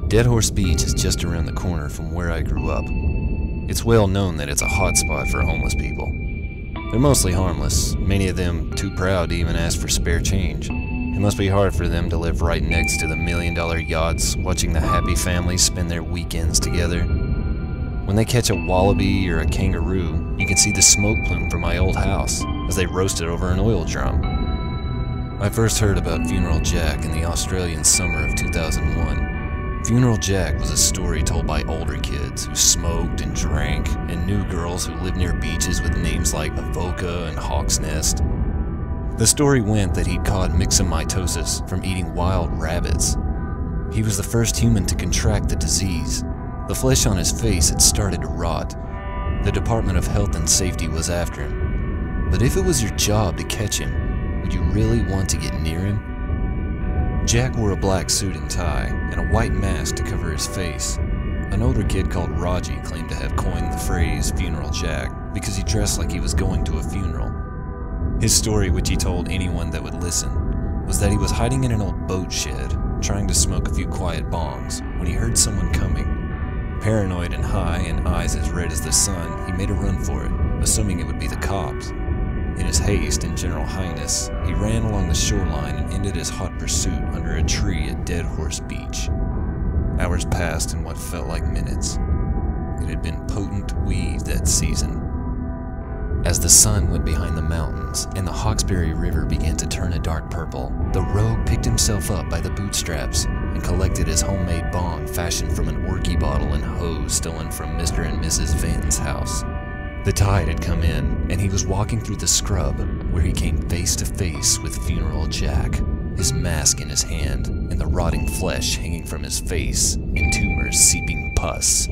Dead Horse Beach is just around the corner from where I grew up. It's well known that it's a hot spot for homeless people. They're mostly harmless, many of them too proud to even ask for spare change. It must be hard for them to live right next to the million-dollar yachts, watching the happy families spend their weekends together. When they catch a wallaby or a kangaroo, you can see the smoke plume from my old house as they roast it over an oil drum. I first heard about Funeral Jack in the Australian summer of 2001. Funeral Jack was a story told by older kids who smoked and drank and knew girls who lived near beaches with names like Avoca and Hawk's Nest. The story went that he'd caught myxomatosis from eating wild rabbits. He was the first human to contract the disease. The flesh on his face had started to rot. The Department of Health and Safety was after him. But if it was your job to catch him, would you really want to get near him? Jack wore a black suit and tie, and a white mask to cover his face. An older kid called Raji claimed to have coined the phrase Funeral Jack because he dressed like he was going to a funeral. His story, which he told anyone that would listen, was that he was hiding in an old boat shed, trying to smoke a few quiet bongs, when he heard someone coming. Paranoid and high, and eyes as red as the sun, he made a run for it, assuming it would be the cops. In his haste and general highness, he ran along the shoreline and ended his hot pursuit under a tree at Dead Horse Beach. Hours passed in what felt like minutes. It had been potent weed that season. As the sun went behind the mountains and the Hawkesbury River began to turn a dark purple, the rogue picked himself up by the bootstraps and collected his homemade bong fashioned from an orgy bottle and hose stolen from Mr. and Mrs. Van's house. The tide had come in, and he was walking through the scrub, where he came face to face with Funeral Jack, his mask in his hand, and the rotting flesh hanging from his face, and tumors seeping pus.